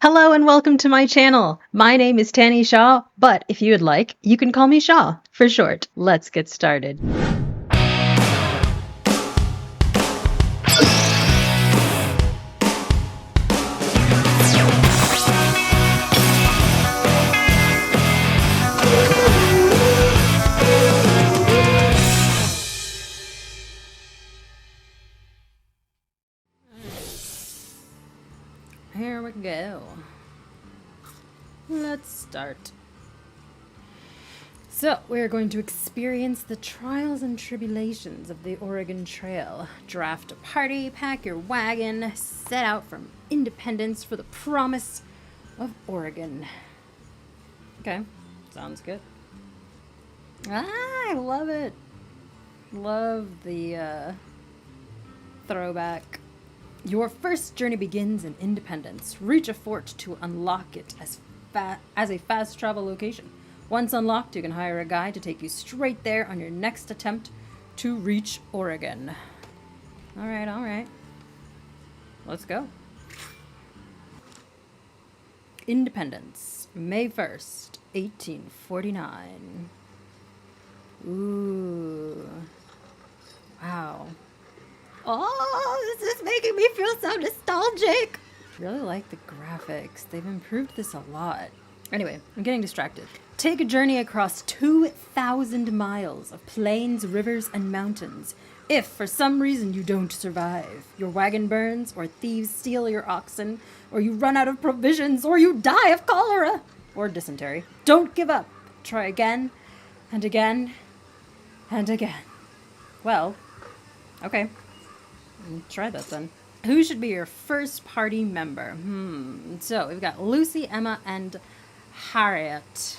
Hello and welcome to my channel. My name is Tanny Shaw, but if you would like, you can call me Shaw for short. Let's get started. Here we go. Let's start. So, we're going to experience the trials and tribulations of the Oregon Trail. Draft a party, pack your wagon, set out from independence for the promise of Oregon. Okay, sounds good. I love it. Love the throwback. Your first journey begins in Independence. Reach a fort to unlock it as a fast travel location. Once unlocked, you can hire a guide to take you straight there on your next attempt to reach Oregon. All right. Let's go. Independence, May 1st, 1849. Ooh. Wow. Oh, this is making me feel so nostalgic. I really like the graphics. They've improved this a lot. Anyway, I'm getting distracted. Take a journey across 2,000 miles of plains, rivers, and mountains. If, for some reason, you don't survive, your wagon burns, or thieves steal your oxen, or you run out of provisions, or you die of cholera or dysentery, don't give up. Try again, and again, and again. Well, okay. Try that then. Who should be your first party member? So we've got Lucy, Emma, and Harriet.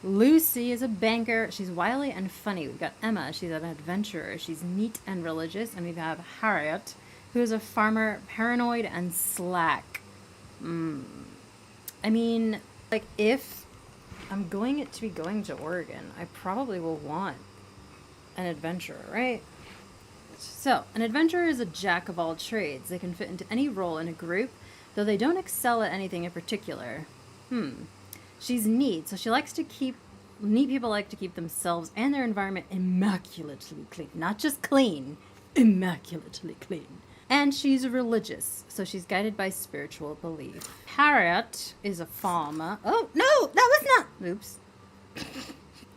Lucy is a banker. She's wily and funny. We've got Emma. She's an adventurer. She's neat and religious. And we have Harriet, who is a farmer, paranoid and slack. I mean, like, if I'm going to Oregon, I probably will want an adventurer, right? So, an adventurer is a jack of all trades. They can fit into any role in a group, though they don't excel at anything in particular. She's neat, so neat people like to keep themselves and their environment immaculately clean. Not just clean, immaculately clean. And she's religious, so she's guided by spiritual belief. Harriet is a farmer. Oh, no, that was not... Oops.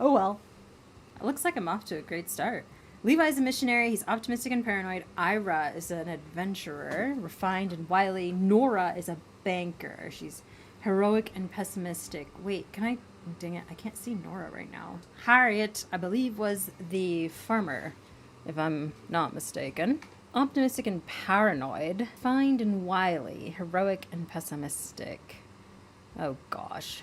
Oh, well. It looks like I'm off to a great start. Levi's a missionary. He's optimistic and paranoid. Ira is an adventurer, refined and wily. Nora is a banker. She's heroic and pessimistic. Wait, dang it, I can't see Nora right now. Harriet, I believe, was the farmer, if I'm not mistaken. Optimistic and paranoid. Refined and wily. Heroic and pessimistic. Oh, gosh.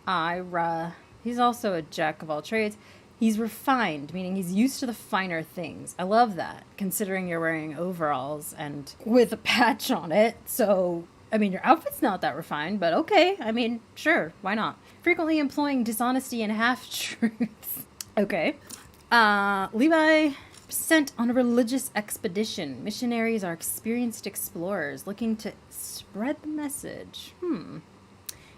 Ira. He's also a jack of all trades. He's refined, meaning he's used to the finer things. I love that, considering you're wearing overalls and with a patch on it. So, I mean, your outfit's not that refined, but okay. I mean, sure, why not? Frequently employing dishonesty and half-truths. Okay. Levi, sent on a religious expedition. Missionaries are experienced explorers looking to spread the message.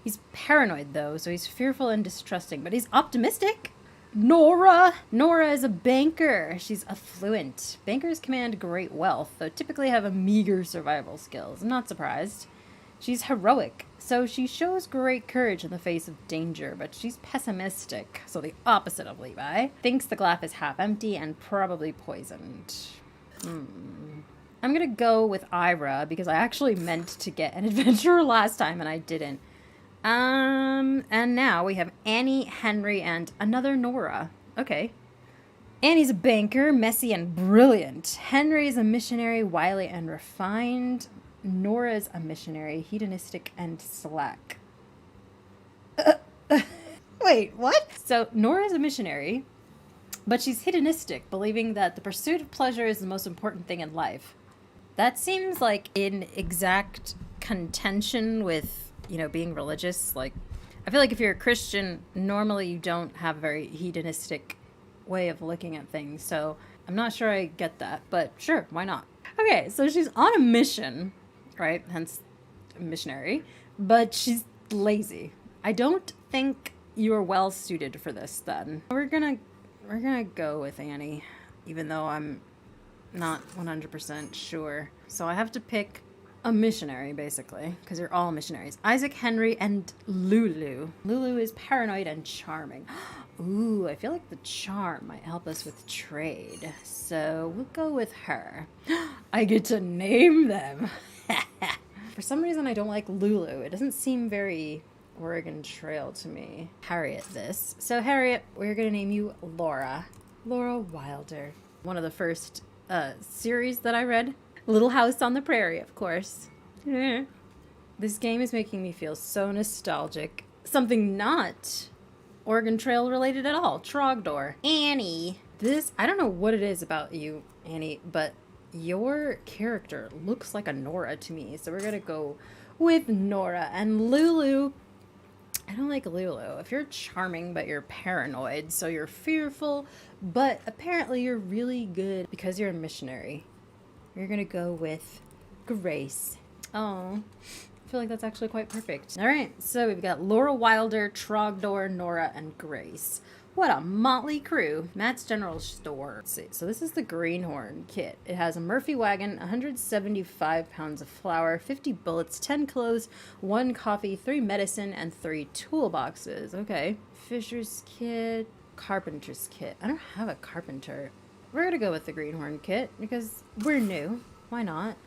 He's paranoid, though, so he's fearful and distrusting, but he's optimistic. Nora is a banker. She's affluent. Bankers command great wealth, though typically have a meager survival skills. I'm not surprised. She's heroic, so she shows great courage in the face of danger, but she's pessimistic, so the opposite of Levi. Thinks the glass is half empty and probably poisoned. I'm gonna go with Ira, because I actually meant to get an adventurer last time and I didn't. And now we have Annie, Henry, and another Nora. Okay. Annie's a banker, messy and brilliant. Henry's a missionary, wily and refined. Nora's a missionary, hedonistic and slack. Wait, what? So Nora's a missionary, but she's hedonistic, believing that the pursuit of pleasure is the most important thing in life. That seems like in exact contention with, being religious. Like, I feel like if you're a Christian, normally you don't have a very hedonistic way of looking at things. So I'm not sure I get that, but sure, why not? Okay, so she's on a mission, right? Hence missionary, but she's lazy. I don't think you're well suited for this then. We're gonna go with Annie, even though I'm not 100% sure. So I have to pick a missionary, basically, because you're all missionaries. Isaac, Henry, and Lulu. Lulu is paranoid and charming. Ooh, I feel like the charm might help us with trade. So we'll go with her. I get to name them. For some reason, I don't like Lulu. It doesn't seem very Oregon Trail to me. Harriet this. So Harriet, we're going to name you Laura. Laura Wilder. One of the first series that I read. Little House on the Prairie, of course. This game is making me feel so nostalgic. Something not Oregon Trail related at all. Trogdor. Annie. I don't know what it is about you, Annie, but your character looks like a Nora to me. So we're going to go with Nora. And Lulu, I don't like Lulu. If you're charming, but you're paranoid, so you're fearful, but apparently you're really good because you're a missionary. We're going to go with Grace. Oh, I feel like that's actually quite perfect. All right, so we've got Laura Wilder, Trogdor, Nora, and Grace. What a motley crew. Matt's General Store. Let's see. So this is the Greenhorn kit. It has a Murphy wagon, 175 pounds of flour, 50 bullets, 10 clothes, 1 coffee, 3 medicine, and 3 toolboxes. Okay. Fisher's kit, carpenter's kit. I don't have a carpenter. We're going to go with the Greenhorn kit because we're new. Why not?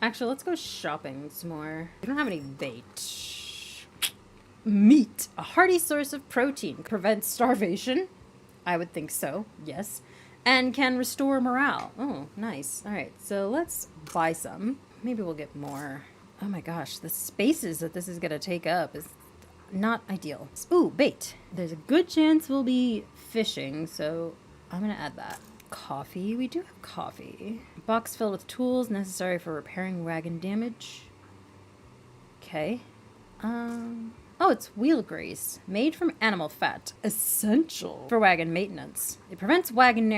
Actually, let's go shopping some more. We don't have any bait. Meat, a hearty source of protein, prevents starvation. I would think so, yes. And can restore morale. Oh, nice. All right, so let's buy some. Maybe we'll get more. Oh my gosh, the spaces that this is going to take up is not ideal. Ooh, bait. There's a good chance we'll be fishing, so I'm going to add that. Coffee. We do have coffee. Box filled with tools necessary for repairing wagon damage. Okay. Oh, it's wheel grease, made from animal fat, essential for wagon maintenance. It prevents wagon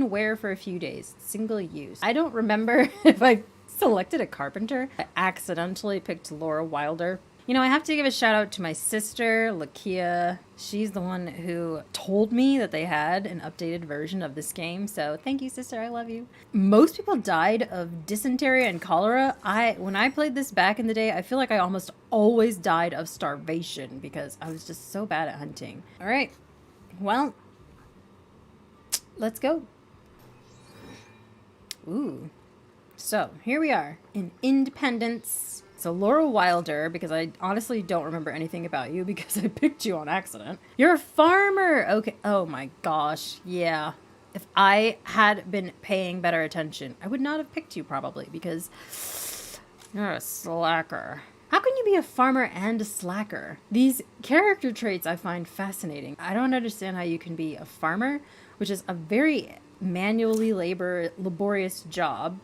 wear for a few days, single use. I don't remember if I selected a carpenter. I accidentally picked Laura Wilder. You know, I have to give a shout out to my sister, Lakia. She's the one who told me that they had an updated version of this game. So thank you, sister. I love you. Most people died of dysentery and cholera. When I played this back in the day, I feel like I almost always died of starvation because I was just so bad at hunting. All right. Well, let's go. Ooh. So here we are in Independence. So Laura Wilder, because I honestly don't remember anything about you because I picked you on accident. You're a farmer. Okay. Oh my gosh. Yeah. If I had been paying better attention, I would not have picked you probably because you're a slacker. How can you be a farmer and a slacker? These character traits I find fascinating. I don't understand how you can be a farmer, which is a very manually laborious job,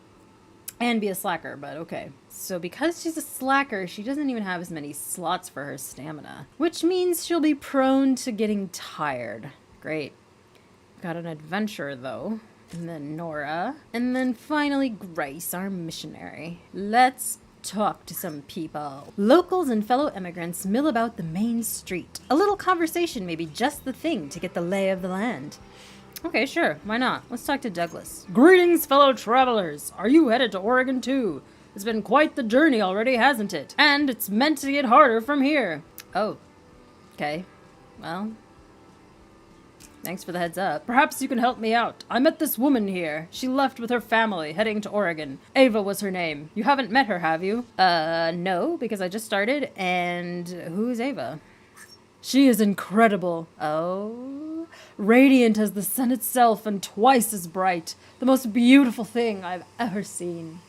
and be a slacker, but okay. So because she's a slacker, she doesn't even have as many slots for her stamina, which means she'll be prone to getting tired. Great. Got an adventurer, though. And then Nora. And then finally Grace, our missionary. Let's talk to some people. Locals and fellow immigrants mill about the main street. A little conversation may be just the thing to get the lay of the land. Okay, sure. Why not? Let's talk to Douglas. Greetings, fellow travelers. Are you headed to Oregon, too? It's been quite the journey already, hasn't it? And it's meant to get harder from here. Oh. Okay. Well. Thanks for the heads up. Perhaps you can help me out. I met this woman here. She left with her family, heading to Oregon. Ava was her name. You haven't met her, have you? No, because I just started. And who's Ava? She is incredible. Oh. Radiant as the sun itself and twice as bright. The most beautiful thing I've ever seen.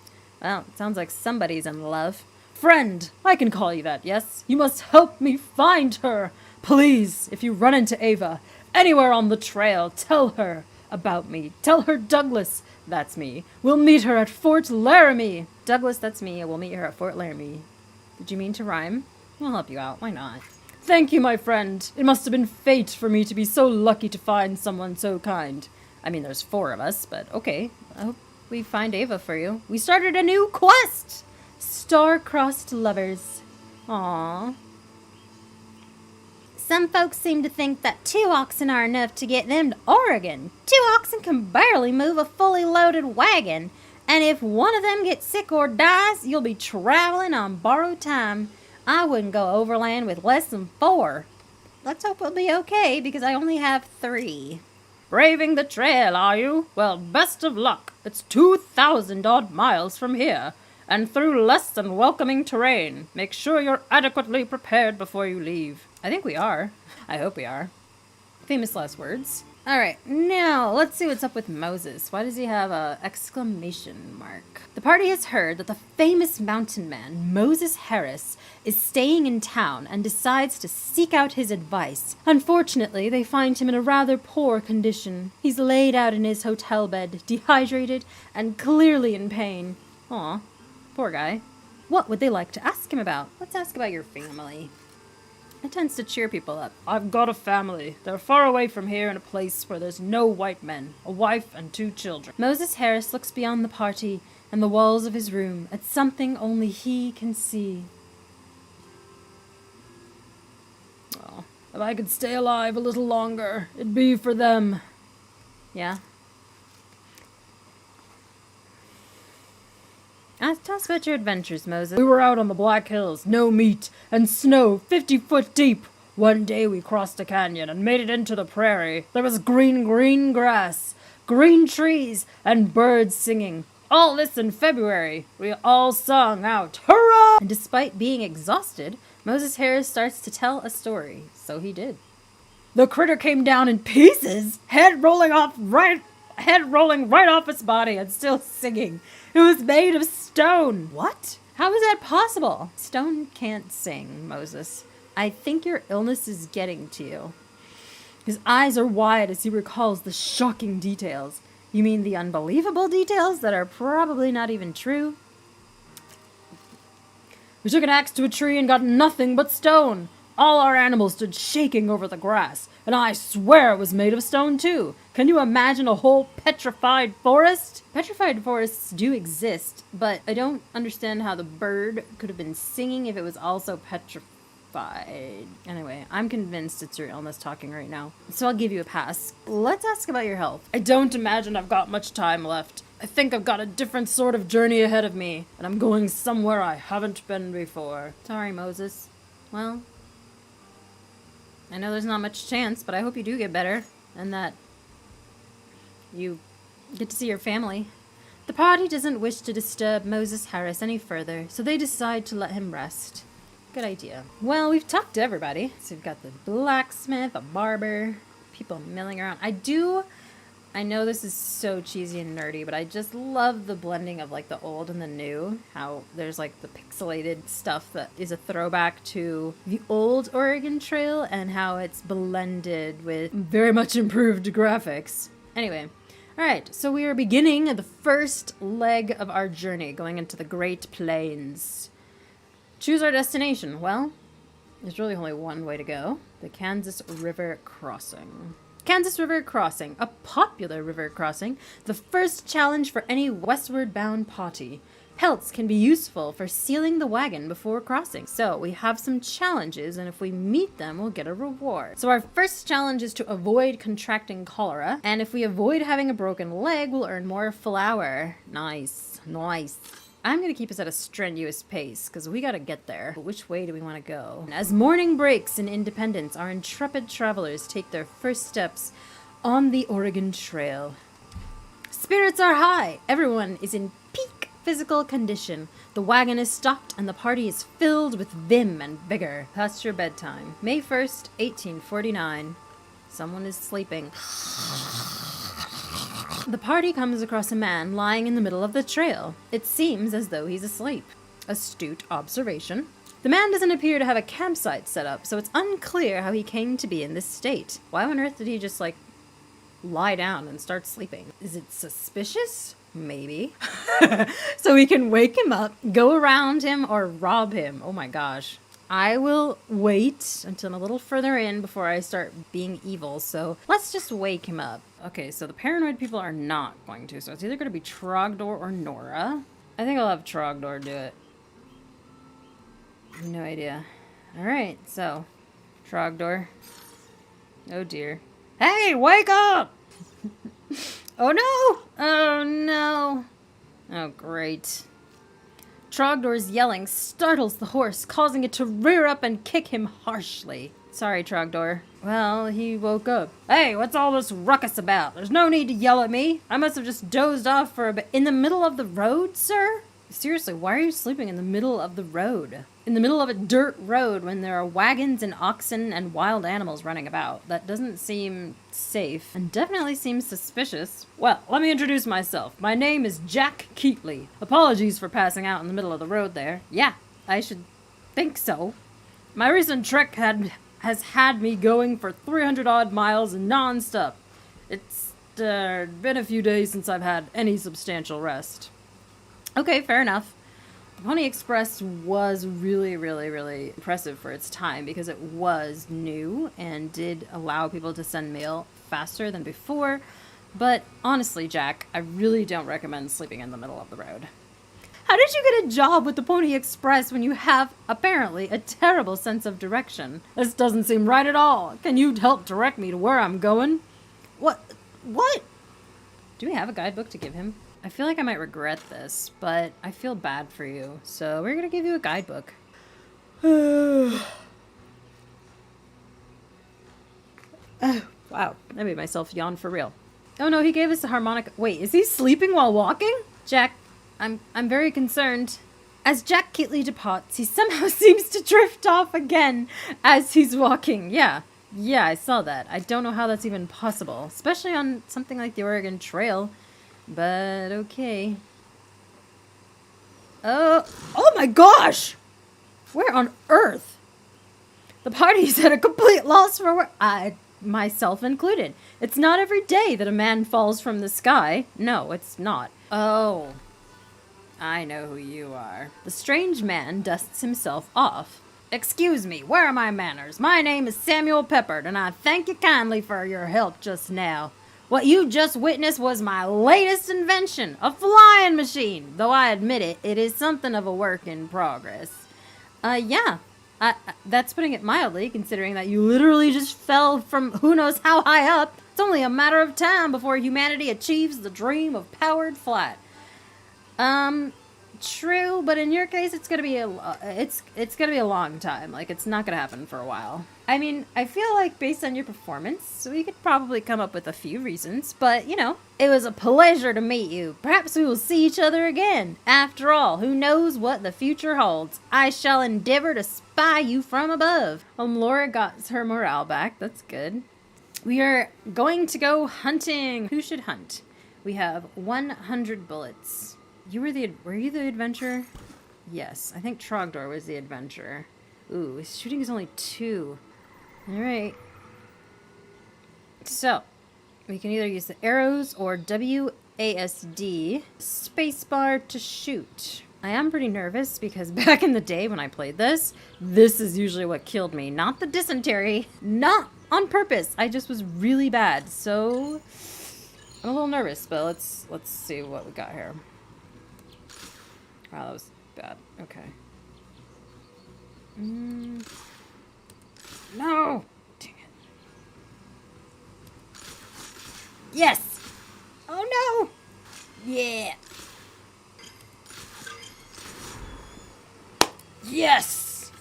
Well, it sounds like somebody's in love. Friend, I can call you that, yes? You must help me find her. Please, if you run into Ava, anywhere on the trail, tell her about me. Tell her Douglas, that's me. We'll meet her at Fort Laramie. Douglas, that's me. We'll meet her at Fort Laramie. Did you mean to rhyme? I'll help you out. Why not? Thank you, my friend. It must have been fate for me to be so lucky to find someone so kind. I mean, there's 4 of us, but okay. I hope we find Ava for you. We started a new quest! Star-crossed lovers. Aww. Some folks seem to think that 2 oxen are enough to get them to Oregon. 2 oxen can barely move a fully loaded wagon. And if one of them gets sick or dies, you'll be traveling on borrowed time. I wouldn't go overland with less than 4. Let's hope we'll be okay, because I only have 3. Braving the trail, are you? Well, best of luck. It's 2,000 odd miles from here, and through less than welcoming terrain. Make sure you're adequately prepared before you leave. I think we are. I hope we are. Famous last words. Alright, now let's see what's up with Moses. Why does he have a exclamation mark? The party has heard that the famous mountain man, Moses Harris, is staying in town and decides to seek out his advice. Unfortunately, they find him in a rather poor condition. He's laid out in his hotel bed, dehydrated and clearly in pain. Aw, poor guy. What would they like to ask him about? Let's ask about your family. It tends to cheer people up. I've got a family. They're far away from here in a place where there's no white men, a wife and 2 children. Moses Harris looks beyond the party and the walls of his room at something only he can see. Oh, if I could stay alive a little longer, it'd be for them. Yeah? Tell us about your adventures, Moses. We were out on the Black Hills, no meat, and snow 50 foot deep. One day we crossed a canyon and made it into the prairie. There was green grass, green trees, and birds singing. All this in February. We all sung out, hurrah! And despite being exhausted, Moses Harris starts to tell a story. So he did. The critter came down in pieces, head rolling right off its body and still singing. It was made of stone. What? How is that possible? Stone can't sing, Moses. I think your illness is getting to you. His eyes are wide as he recalls the shocking details. You mean the unbelievable details that are probably not even true? We took an axe to a tree and got nothing but stone. All our animals stood shaking over the grass, and I swear it was made of stone too. Can you imagine a whole petrified forest? Petrified forests do exist, but I don't understand how the bird could have been singing if it was also petrified. Anyway, I'm convinced it's your illness talking right now, so I'll give you a pass. Let's ask about your health. I don't imagine I've got much time left. I think I've got a different sort of journey ahead of me, and I'm going somewhere I haven't been before. Sorry, Moses. Well, I know there's not much chance, but I hope you do get better, and that you get to see your family. The party doesn't wish to disturb Moses Harris any further, so they decide to let him rest. Good idea. Well, we've talked to everybody. So we've got the blacksmith, a barber, people milling around. I know this is so cheesy and nerdy, but I just love the blending of like the old and the new. How there's like the pixelated stuff that is a throwback to the old Oregon Trail and how it's blended with very much improved graphics. Anyway, alright, so we are beginning the first leg of our journey going into the Great Plains. Choose our destination. Well, there's really only one way to go. The Kansas River Crossing. Kansas River Crossing, a popular river crossing, the first challenge for any westward bound party. Pelts can be useful for sealing the wagon before crossing. So we have some challenges, and if we meet them, we'll get a reward. So our first challenge is to avoid contracting cholera, and if we avoid having a broken leg, we'll earn more flour. Nice, nice. I'm going to keep us at a strenuous pace, because we got to get there. But which way do we want to go? As morning breaks in Independence, our intrepid travelers take their first steps on the Oregon Trail. Spirits are high. Everyone is in peak physical condition. The wagon is stopped, and the party is filled with vim and vigor. Past your bedtime. May 1st, 1849. Someone is sleeping. The party comes across a man lying in the middle of the trail. It seems as though he's asleep. Astute observation. The man doesn't appear to have a campsite set up, so it's unclear how he came to be in this state. Why on earth did he just, lie down and start sleeping? Is it suspicious? Maybe. So we can wake him up, go around him, or rob him. Oh my gosh. I will wait until I'm a little further in before I start being evil, so let's just wake him up. Okay, so the paranoid people are not going to, so it's either going to be Trogdor or Nora. I think I'll have Trogdor do it. No idea. Alright, so. Trogdor. Oh dear. Hey, wake up! Oh no! Oh no! Oh great. Trogdor's yelling startles the horse, causing it to rear up and kick him harshly. Sorry, Trogdor. Well, he woke up. Hey, what's all this ruckus about? There's no need to yell at me. I must have just dozed off for a bit. In the middle of the road, sir? Seriously, why are you sleeping in the middle of the road? In the middle of a dirt road when there are wagons and oxen and wild animals running about. That doesn't seem safe and definitely seems suspicious. Well, let me introduce myself. My name is Jack Keatley. Apologies for passing out in the middle of the road there. Yeah, I should think so. My recent trek has had me going for 300 odd miles non-stop. It's been a few days since I've had any substantial rest. Okay, fair enough. The Pony Express was really, really, really impressive for its time because it was new and did allow people to send mail faster than before. But honestly, Jack, I really don't recommend sleeping in the middle of the road. How did you get a job with the Pony Express when you have, apparently, a terrible sense of direction? This doesn't seem right at all. Can you help direct me to where I'm going? What? Do we have a guidebook to give him? I feel like I might regret this, but I feel bad for you, so we're gonna give you a guidebook. Oh, wow, I made myself yawn for real. Oh no, he gave us a harmonica. Wait, is he sleeping while walking? Jack, I'm very concerned. As Jack Keatley departs, he somehow seems to drift off again as he's walking. Yeah, I saw that. I don't know how that's even possible, especially on something like the Oregon Trail. But okay. Oh my gosh! Where on earth? The party's at a complete loss for where I, myself included. It's not every day that a man falls from the sky. No, it's not. Oh. I know who you are. The strange man dusts himself off. Excuse me, where are my manners? My name is Samuel Peppard, and I thank you kindly for your help just now. What you just witnessed was my latest invention, a flying machine. Though I admit it, it is something of a work in progress. Yeah. That's putting it mildly, considering that you literally just fell from who knows how high up. It's only a matter of time before humanity achieves the dream of powered flight. True, but in your case, it's gonna be a long time. Like, it's not gonna happen for a while. I mean, I feel like based on your performance, we could probably come up with a few reasons, but, you know, it was a pleasure to meet you. Perhaps we will see each other again. After all, who knows what the future holds? I shall endeavor to spy you from above. Laura got her morale back. That's good. We are going to go hunting. Who should hunt? We have 100 bullets. Were you the adventurer? Yes, I think Trogdor was the adventurer. Ooh, his shooting is only 2. Alright. So, we can either use the arrows or WASD spacebar to shoot. I am pretty nervous because back in the day when I played this is usually what killed me. Not the dysentery. Not on purpose. I just was really bad. So, I'm a little nervous, but let's see what we got here. Wow, that was bad. Okay. No! Dang it. Yes! Oh no! Yeah! Yes!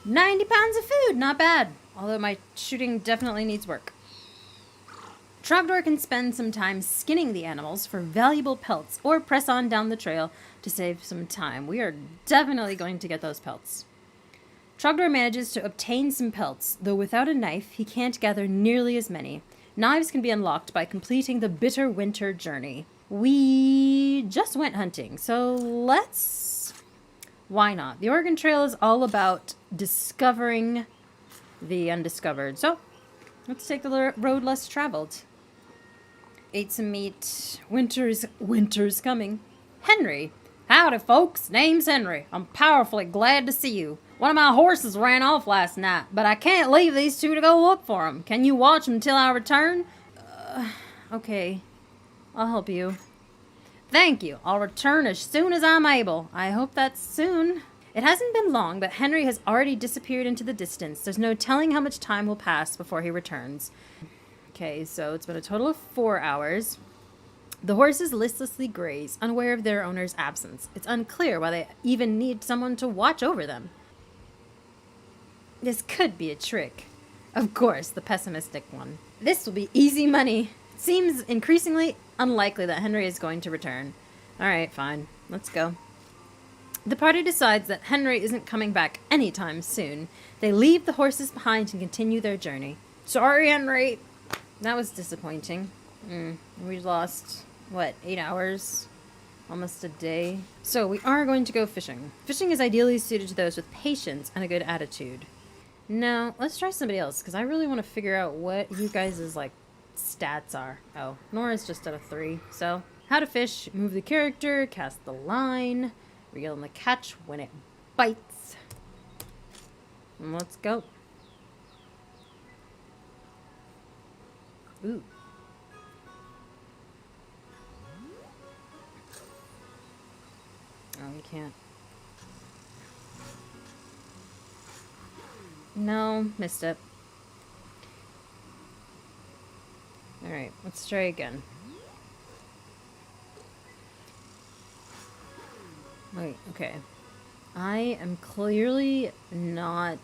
90 pounds of food, not bad. Although my shooting definitely needs work. Trogdor can spend some time skinning the animals for valuable pelts or press on down the trail to save some time. We are definitely going to get those pelts. Trogdor manages to obtain some pelts, though without a knife, he can't gather nearly as many. Knives can be unlocked by completing the Bitter Winter journey. We just went hunting, so why not? The Oregon Trail is all about discovering the undiscovered, so let's take the road less traveled. Ate some meat. Winter's coming. Henry. Howdy, folks. Name's Henry. I'm powerfully glad to see you. One of my horses ran off last night, but I can't leave these two to go look for him. Can you watch him till I return? Okay. I'll help you. Thank you. I'll return as soon as I'm able. I hope that's soon. It hasn't been long, but Henry has already disappeared into the distance. There's no telling how much time will pass before he returns. Okay, so it's been a total of 4 hours. The horses listlessly graze, unaware of their owner's absence. It's unclear why they even need someone to watch over them. This could be a trick. Of course, the pessimistic one. This will be easy money. It seems increasingly unlikely that Henry is going to return. Alright, fine. Let's go. The party decides that Henry isn't coming back anytime soon. They leave the horses behind and continue their journey. Sorry, Henry. That was disappointing. We lost, 8 hours? Almost a day. So we are going to go fishing. Fishing is ideally suited to those with patience and a good attitude. Now, let's try somebody else, because I really want to figure out what you guys' stats are. Oh, Nora's just at a 3. So, how to fish, move the character, cast the line, reel in the catch when it bites. And let's go. Ooh. Oh, you can't. No, missed it. Alright, let's try again. Wait, okay. I am clearly not...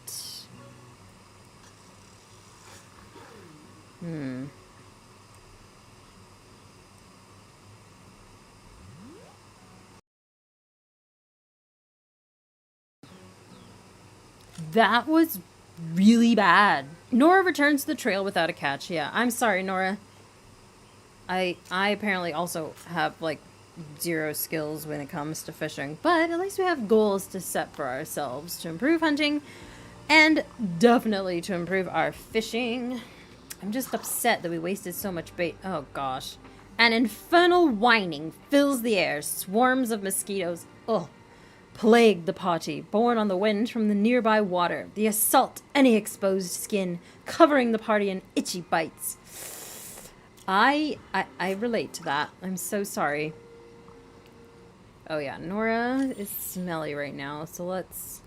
That was really bad. Nora returns to the trail without a catch. Yeah, I'm sorry, Nora. I apparently also have, 0 skills when it comes to fishing. But at least we have goals to set for ourselves to improve hunting and definitely to improve our fishing. I'm just upset that we wasted so much bait. Oh, gosh. An infernal whining fills the air. Swarms of mosquitoes. Ugh. Plagued the party, borne on the wind from the nearby water. The assault any exposed skin, covering the party in itchy bites. I relate to that. I'm so sorry. Oh yeah, Nora is smelly right now, so let's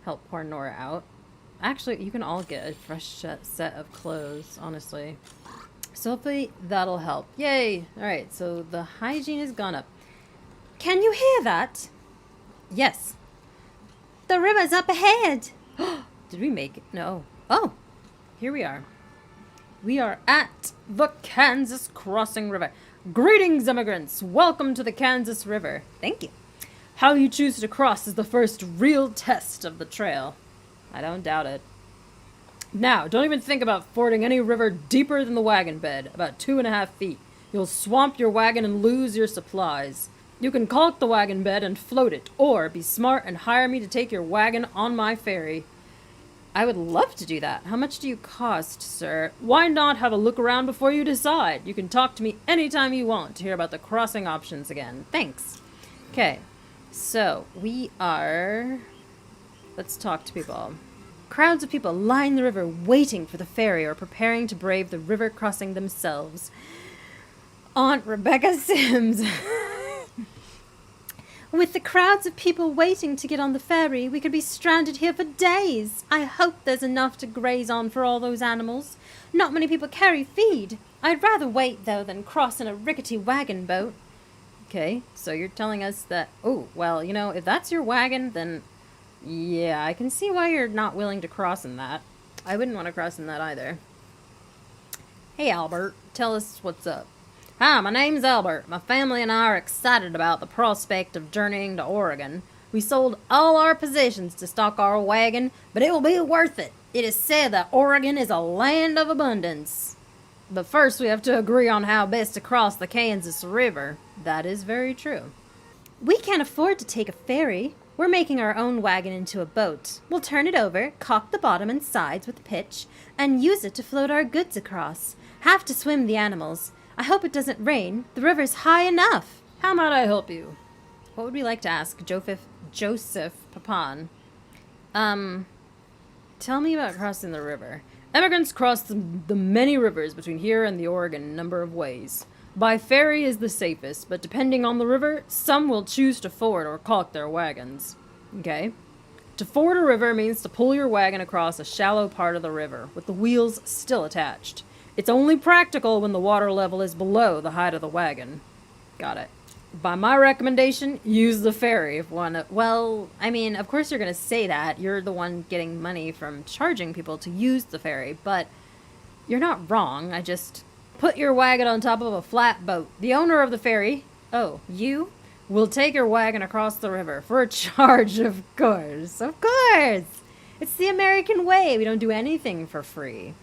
help poor Nora out. Actually, you can all get a fresh set of clothes, honestly. So hopefully that'll help. Yay! Alright, so the hygiene has gone up. Can you hear that? Yes. The river's up ahead. Did we make it? No. Oh, here we are. We are at the Kansas Crossing River. Greetings, immigrants. Welcome to the Kansas River. Thank you. How you choose to cross is the first real test of the trail. I don't doubt it. Now, don't even think about fording any river deeper than the wagon bed, about 2.5 feet. You'll swamp your wagon and lose your supplies. You can caulk the wagon bed and float it, or be smart and hire me to take your wagon on my ferry. I would love to do that. How much do you cost, sir? Why not have a look around before you decide? You can talk to me anytime you want to hear about the crossing options again. Thanks. Okay, so we are... Let's talk to people. Crowds of people line the river waiting for the ferry or preparing to brave the river crossing themselves. Aunt Rebecca Sims... With the crowds of people waiting to get on the ferry, we could be stranded here for days. I hope there's enough to graze on for all those animals. Not many people carry feed. I'd rather wait, though, than cross in a rickety wagon boat. Okay, so you're telling us that... Oh, well, if that's your wagon, then... Yeah, I can see why you're not willing to cross in that. I wouldn't want to cross in that either. Hey, Albert, tell us what's up. Hi, my name's Albert. My family and I are excited about the prospect of journeying to Oregon. We sold all our possessions to stock our wagon, but it will be worth it. It is said that Oregon is a land of abundance. But first we have to agree on how best to cross the Kansas River. That is very true. We can't afford to take a ferry. We're making our own wagon into a boat. We'll turn it over, caulk the bottom and sides with pitch, and use it to float our goods across. Have to swim the animals. I hope it doesn't rain. The river's high enough. How might I help you? What would we like to ask Joseph Papan? Tell me about crossing the river. Emigrants cross the many rivers between here and the Oregon in a number of ways. By ferry is the safest, but depending on the river, some will choose to ford or caulk their wagons. Okay. To ford a river means to pull your wagon across a shallow part of the river, with the wheels still attached. It's only practical when the water level is below the height of the wagon. Got it. By my recommendation, use the ferry if one... Well, I mean, of course you're going to say that. You're the one getting money from charging people to use the ferry, but you're not wrong. I just put your wagon on top of a flat boat. The owner of the ferry, oh, you, will take your wagon across the river for a charge, of course. Of course! It's the American way. We don't do anything for free.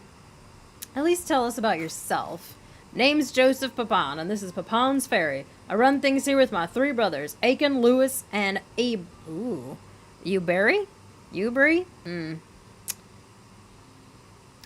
At least tell us about yourself. Name's Joseph Papon, and this is Papon's Ferry. I run things here with my 3 brothers, Aiken, Lewis, and Abe. Ooh. Uberry? Ubery?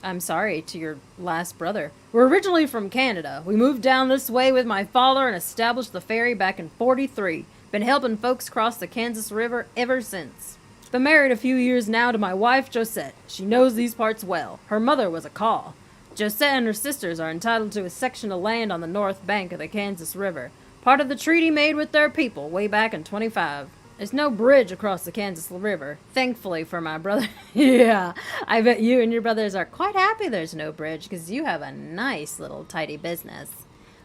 I'm sorry to your last brother. We're originally from Canada. We moved down this way with my father and established the ferry back in '43. Been helping folks cross the Kansas River ever since. Been married a few years now to my wife, Josette. She knows these parts well. Her mother was a Kaw. Josette and her sisters are entitled to a section of land on the north bank of the Kansas River, part of the treaty made with their people way back in '25. There's no bridge across the Kansas River, thankfully for my brother. Yeah, I bet you and your brothers are quite happy there's no bridge, because you have a nice little tidy business.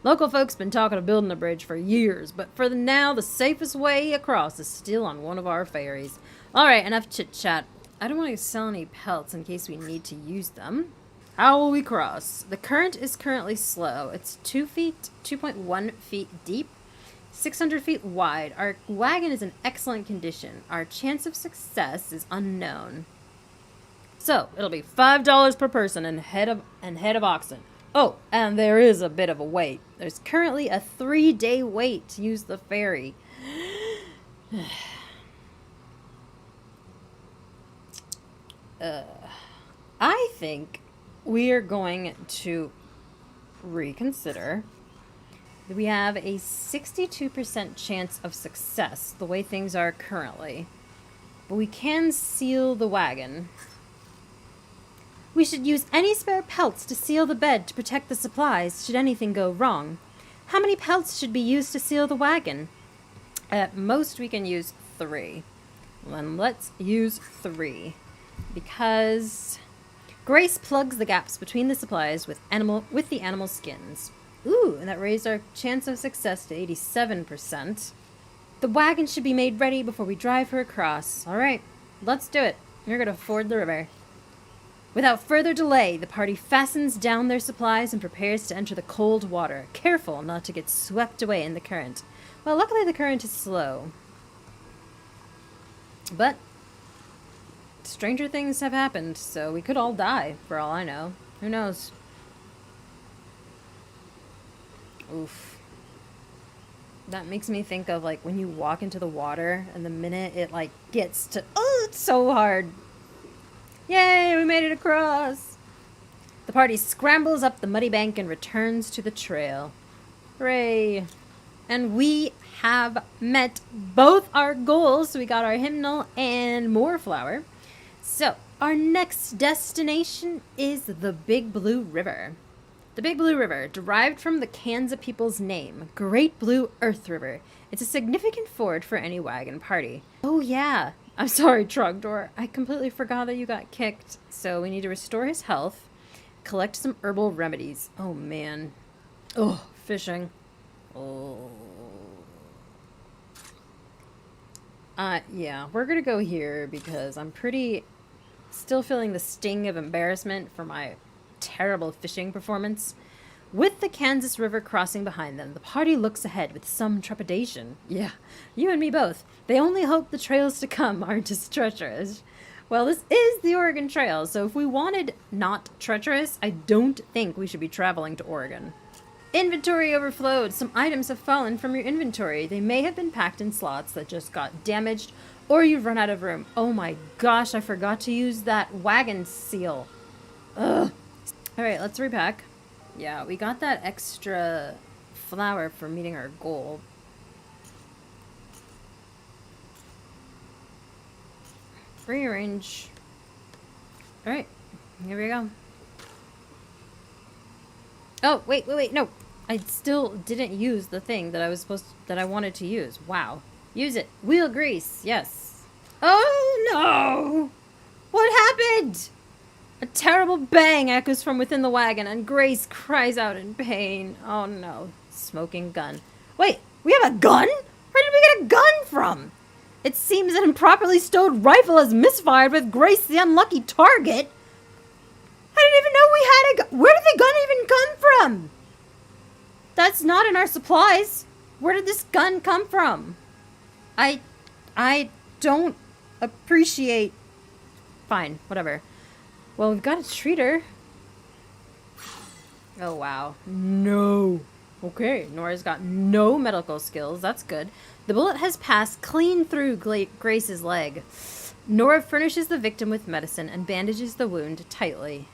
Local folks been talking of building a bridge for years, but for now, the safest way across is still on one of our ferries. Alright, enough chit-chat. I don't want to sell any pelts in case we need to use them. How will we cross? The current is currently slow. It's 2.1 feet deep, 600 feet wide. Our wagon is in excellent condition. Our chance of success is unknown. So, it'll be $5 per person and head of oxen. Oh, and there is a bit of a wait. There's currently a 3-day wait to use the ferry. I think we are going to reconsider. We have a 62% chance of success, the way things are currently. But we can seal the wagon. We should use any spare pelts to seal the bed to protect the supplies should anything go wrong. How many pelts should be used to seal the wagon? At most, we can use 3. Then let's use 3. Because Grace plugs the gaps between the supplies with the animal skins. Ooh, and that raised our chance of success to 87%. The wagon should be made ready before we drive her across. All right, let's do it. We're going to ford the river. Without further delay, the party fastens down their supplies and prepares to enter the cold water, careful not to get swept away in the current. Well, luckily the current is slow. But stranger things have happened, so we could all die, for all I know. Who knows? Oof. That makes me think of, like, when you walk into the water and the minute it, like, gets to... Oh, it's so hard. Yay, we made it across. The party scrambles up the muddy bank and returns to the trail. Hooray. And we have met both our goals. So we got our hymnal and more flour. So, our next destination is the Big Blue River. The Big Blue River, derived from the Kansa people's name, Great Blue Earth River. It's a significant ford for any wagon party. Oh yeah, I'm sorry, Trogdor. I completely forgot that you got kicked. So we need to restore his health, collect some herbal remedies. Oh man. Oh, fishing. Oh. Yeah, we're gonna go here because I'm still feeling the sting of embarrassment for my terrible fishing performance. With the Kansas River crossing behind them, the party looks ahead with some trepidation. Yeah, you and me both. They only hope the trails to come aren't as treacherous. Well, this is the Oregon Trail, so if we wanted not treacherous, I don't think we should be traveling to Oregon. Inventory overflowed. Some items have fallen from your inventory. They may have been packed in slots that just got damaged, or you've run out of room. Oh my gosh, I forgot to use that wagon seal. Ugh. Alright, let's repack. Yeah, we got that extra flour for meeting our goal. Rearrange. Alright, here we go. Oh, wait, no. I still didn't use the thing that I wanted to use. Wow. Use it. Wheel grease, yes. Oh No! What happened? A terrible bang echoes from within the wagon, and Grace cries out in pain. Oh no. Smoking gun. Wait, we have a gun? Where did we get a gun from? It seems an improperly stowed rifle has misfired with Grace the unlucky target. I didn't even know we had a gun. Where did the gun even come from? That's not in our supplies. Where did this gun come from? I don't appreciate... Fine, whatever. Well, we've got to treat her. Oh, wow. No. Okay, Nora's got no medical skills. That's good. The bullet has passed clean through Grace's leg. Nora furnishes the victim with medicine and bandages the wound tightly.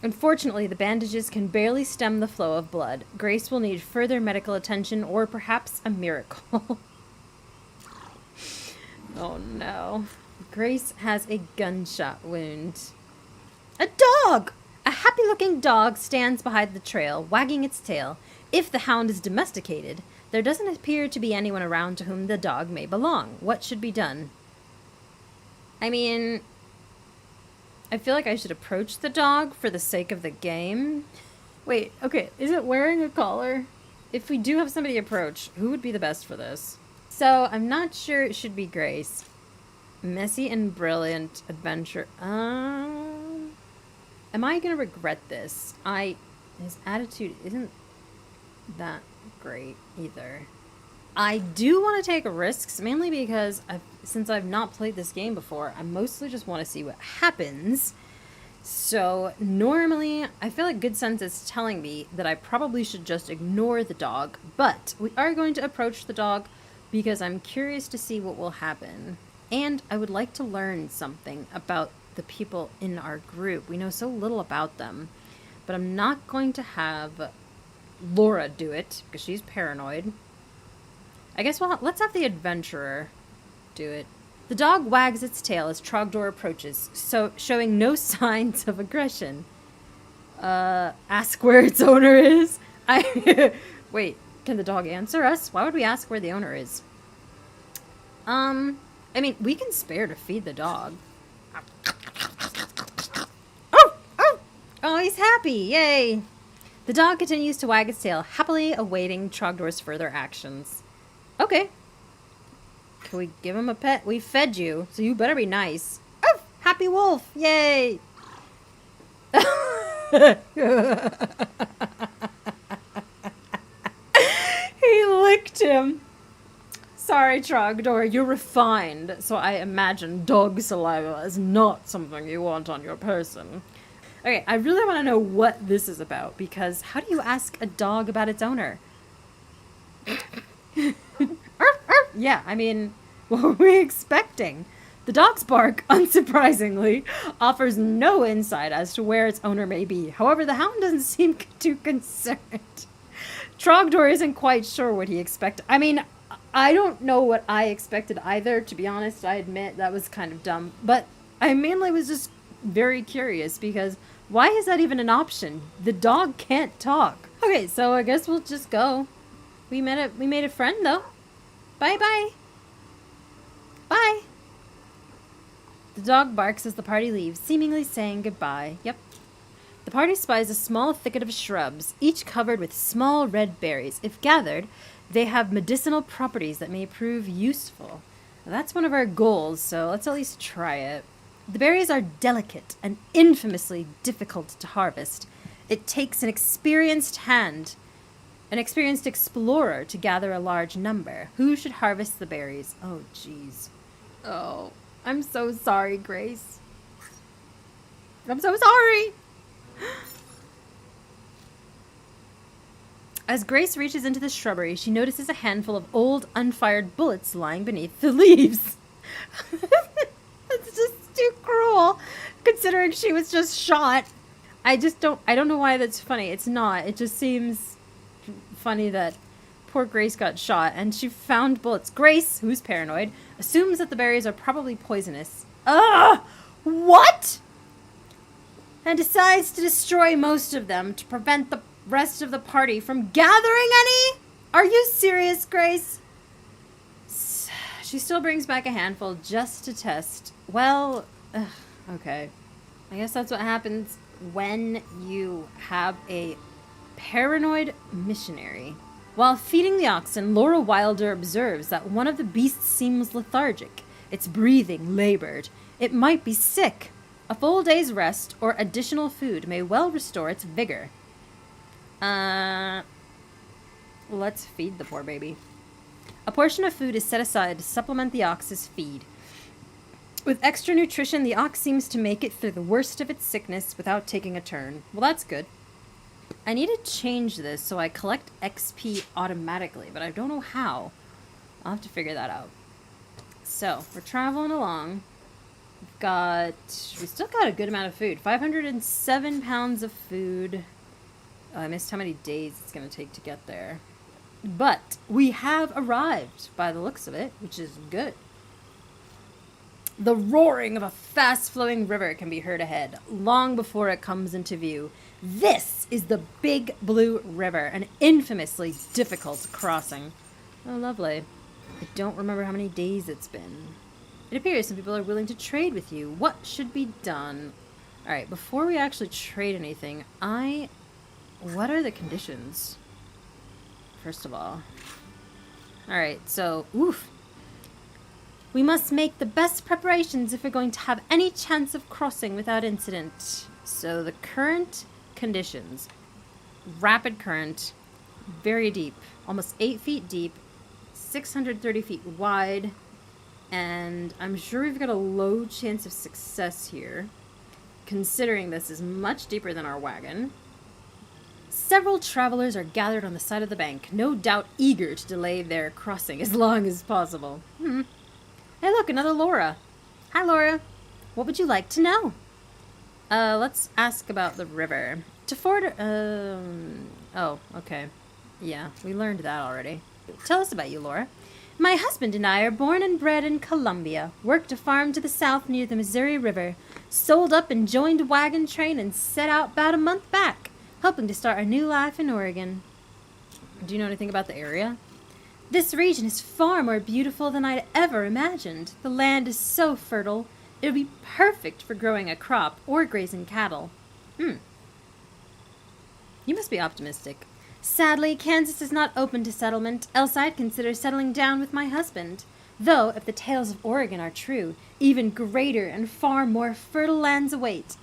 Unfortunately, the bandages can barely stem the flow of blood. Grace will need further medical attention or perhaps a miracle. Oh no. Grace has a gunshot wound. A dog! A happy-looking dog stands behind the trail, wagging its tail. If the hound is domesticated, there doesn't appear to be anyone around to whom the dog may belong. What should be done? I mean, I feel like I should approach the dog for the sake of the game. Wait, okay, is it wearing a collar? If we do have somebody approach, who would be the best for this? So, I'm not sure it should be Grace. Messy and brilliant adventure. Am I gonna regret this? His attitude isn't that great either. I do want to take risks, mainly because since I've not played this game before, I mostly just want to see what happens. So normally, I feel like good sense is telling me that I probably should just ignore the dog, but we are going to approach the dog because I'm curious to see what will happen. And I would like to learn something about the people in our group. We know so little about them, but I'm not going to have Laura do it because she's paranoid. I guess let's have the adventurer do it. The dog wags its tail as Trogdor approaches, so showing no signs of aggression. Ask where its owner is? Wait, can the dog answer us? Why would we ask where the owner is? I mean, we can spare to feed the dog. Oh, he's happy. Yay. The dog continues to wag its tail, happily awaiting Trogdor's further actions. Okay. Can we give him a pet? We fed you, so you better be nice. Oh, happy wolf. Yay. He licked him. Sorry, Trogdor, you're refined, so I imagine dog saliva is not something you want on your person. Okay, I really want to know what this is about, because how do you ask a dog about its owner? Yeah, I mean, what were we expecting? The dog's bark, unsurprisingly, offers no insight as to where its owner may be. However, the hound doesn't seem too concerned. Trogdor isn't quite sure what he expected. I mean, I don't know what I expected either, to be honest. I admit that was kind of dumb. But I mainly was just very curious because why is that even an option? The dog can't talk. Okay, so I guess we'll just go. We made a friend though. Bye-bye. Bye. The dog barks as the party leaves, seemingly saying goodbye. Yep. The party spies a small thicket of shrubs, each covered with small red berries. If gathered, they have medicinal properties that may prove useful. Now, that's one of our goals, so let's at least try it. The berries are delicate and infamously difficult to harvest. It takes an experienced explorer to gather a large number. Who should harvest the berries? Oh, jeez. Oh, I'm so sorry, Grace. I'm so sorry. As Grace reaches into the shrubbery, she notices a handful of old, unfired bullets lying beneath the leaves. That's just too cruel, considering she was just shot. I don't know why that's funny. It's not. It just seems funny that poor Grace got shot, and she found bullets. Grace, who's paranoid, assumes that the berries are probably poisonous. Ugh! What? And decides to destroy most of them to prevent the rest of the party from gathering any? Are you serious, Grace? She still brings back a handful just to test. Well, okay. I guess that's what happens when you have a paranoid missionary. While feeding the oxen, Laura Wilder observes that one of the beasts seems lethargic, its breathing labored. It might be sick. A full day's rest or additional food may well restore its vigor. Let's feed the poor baby. A portion of food is set aside to supplement the ox's feed. With extra nutrition, the ox seems to make it through the worst of its sickness without taking a turn. Well, that's good. I need to change this so I collect XP automatically, but I don't know how. I'll have to figure that out. So, we're traveling along. We still got a good amount of food. 507 pounds of food. Oh, I missed how many days it's going to take to get there. But we have arrived by the looks of it, which is good. The roaring of a fast-flowing river can be heard ahead, long before it comes into view. This is the Big Blue River, an infamously difficult crossing. Oh, lovely. I don't remember how many days it's been. It appears some people are willing to trade with you. What should be done? Alright, before we actually trade anything, what are the conditions? First of all. Alright, so, we must make the best preparations if we're going to have any chance of crossing without incident. So the current conditions. Rapid current. Very deep. Almost 8 feet deep. 630 feet wide. And I'm sure we've got a low chance of success here, considering this is much deeper than our wagon. Several travelers are gathered on the side of the bank, no doubt eager to delay their crossing as long as possible. Hey, look, another Laura. Hi, Laura. What would you like to know? Let's ask about the river. To ford... Oh, okay. Yeah, we learned that already. Tell us about you, Laura. My husband and I are born and bred in Columbia, worked a farm to the south near the Missouri River, sold up and joined a wagon train and set out about a month back, hoping to start a new life in Oregon. Do you know anything about the area? This region is far more beautiful than I'd ever imagined. The land is so fertile, it would be perfect for growing a crop or grazing cattle. You must be optimistic. Sadly, Kansas is not open to settlement, else I'd consider settling down with my husband. Though, if the tales of Oregon are true, even greater and far more fertile lands await.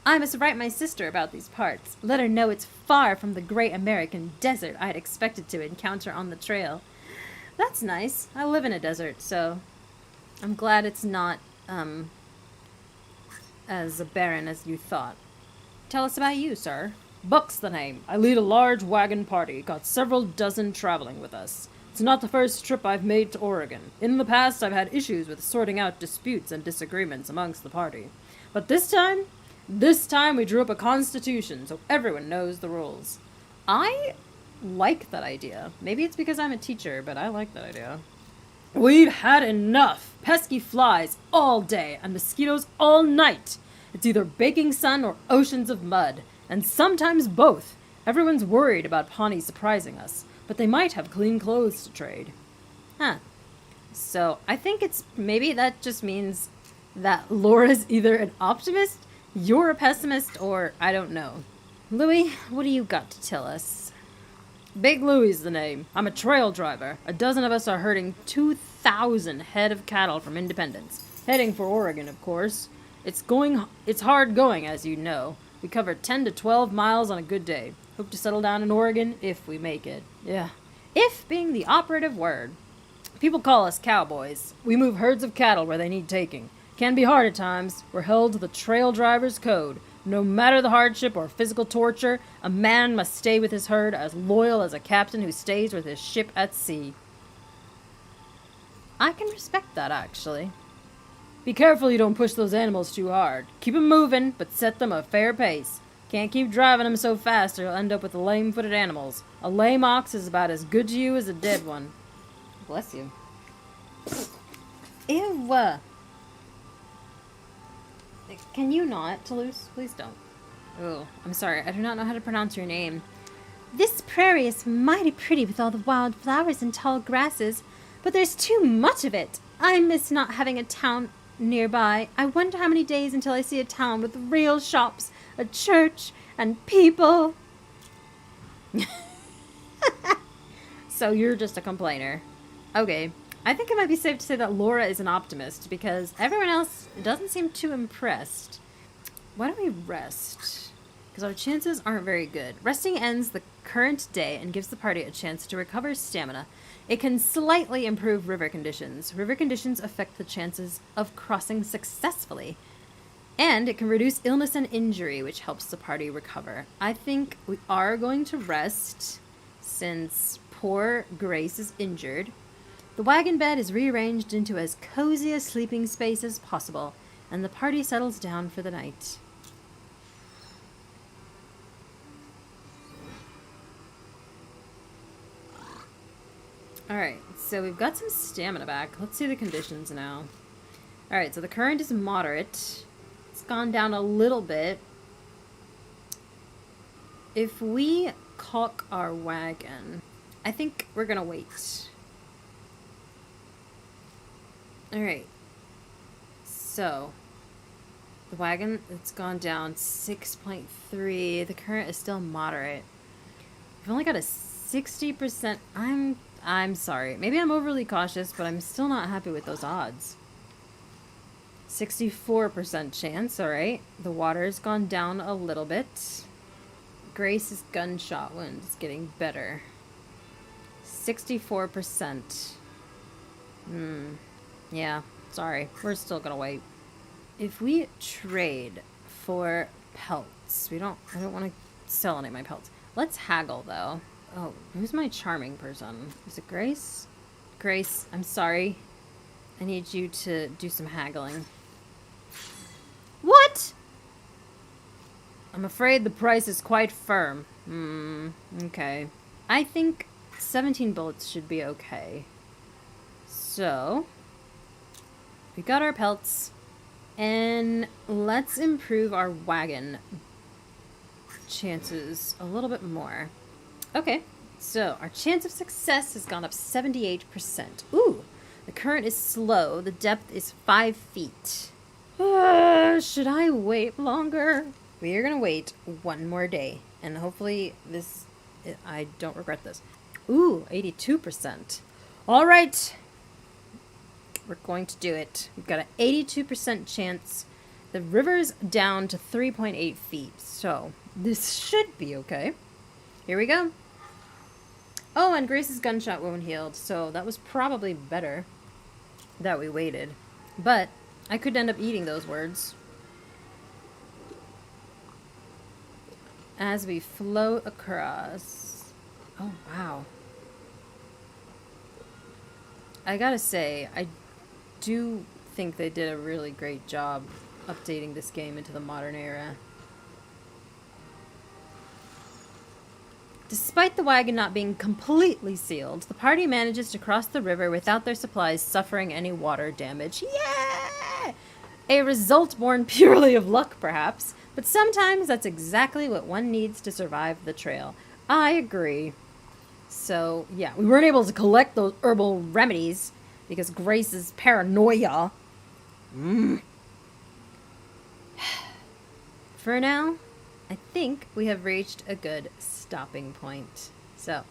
I must write my sister about these parts, let her know it's far from the great American desert I'd expected to encounter on the trail. That's nice. I live in a desert, so I'm glad it's not, as barren as you thought. Tell us about you, sir. Buck's the name. I lead a large wagon party, got several dozen traveling with us. It's not the first trip I've made to Oregon. In the past, I've had issues with sorting out disputes and disagreements amongst the party. But this time we drew up a constitution, so everyone knows the rules. I like that idea. Maybe it's because I'm a teacher, but I like that idea. We've had enough. Pesky flies all day and mosquitoes all night. It's either baking sun or oceans of mud. And sometimes both. Everyone's worried about Pawnee surprising us, but they might have clean clothes to trade. So, I think maybe that just means that Laura's either an optimist, you're a pessimist, or I don't know. Louis, what do you got to tell us? Big Louie's the name. I'm a trail driver. A dozen of us are herding 2,000 head of cattle from Independence. Heading for Oregon, of course. It's hard going, as you know. We cover 10 to 12 miles on a good day. Hope to settle down in Oregon if we make it. Yeah. If being the operative word. People call us cowboys. We move herds of cattle where they need taking. Can be hard at times. We're held to the trail driver's code. No matter the hardship or physical torture, a man must stay with his herd as loyal as a captain who stays with his ship at sea. I can respect that, actually. Be careful you don't push those animals too hard. Keep them moving, but set them a fair pace. Can't keep driving them so fast or you'll end up with lame-footed animals. A lame ox is about as good to you as a dead one. Bless you. Ew. Can you not, Toulouse? Please don't. Oh, I'm sorry. I do not know how to pronounce your name. This prairie is mighty pretty with all the wild flowers and tall grasses, but there's too much of it. I miss not having a town nearby. I wonder how many days until I see a town with real shops, a church, and people. So you're just a complainer. Okay. I think it might be safe to say that Laura is an optimist because everyone else doesn't seem too impressed. Why don't we rest? Because our chances aren't very good. Resting ends the current day and gives the party a chance to recover stamina. It can slightly improve river conditions. River conditions affect the chances of crossing successfully. And it can reduce illness and injury, which helps the party recover. I think we are going to rest since poor Grace is injured. The wagon bed is rearranged into as cozy a sleeping space as possible, and the party settles down for the night. Alright, so we've got some stamina back. Let's see the conditions now. Alright, so the current is moderate. It's gone down a little bit. If we caulk our wagon, I think we're gonna wait. Alright. So, the wagon, it's gone down 6.3. The current is still moderate. We've only got a 60%. I'm sorry. Maybe I'm overly cautious, but I'm still not happy with those odds. 64% chance, alright. The water's gone down a little bit. Grace's gunshot wound is getting better. 64%. Yeah, sorry. We're still gonna wait. If we trade for pelts, I don't want to sell any of my pelts. Let's haggle, though. Oh, who's my charming person? Is it Grace? Grace, I'm sorry. I need you to do some haggling. What? I'm afraid the price is quite firm. Okay. I think 17 bullets should be okay. So, we got our pelts. And let's improve our wagon chances a little bit more. Okay, so our chance of success has gone up 78%. Ooh, the current is slow. The depth is 5 feet. Should I wait longer? We are going to wait one more day. And hopefully I don't regret this. Ooh, 82%. All right. We're going to do it. We've got an 82% chance. The river's down to 3.8 feet. So this should be okay. Here we go. Oh, and Grace's gunshot wound healed. So that was probably better that we waited. But I could end up eating those words. As we float across. Oh, wow. I gotta say, I do think they did a really great job updating this game into the modern era. Despite the wagon not being completely sealed, the party manages to cross the river without their supplies suffering any water damage. Yeah! A result born purely of luck, perhaps, but sometimes that's exactly what one needs to survive the trail. I agree. So, yeah, we weren't able to collect those herbal remedies because Grace's paranoia. For now, I think we have reached a good stopping point. So,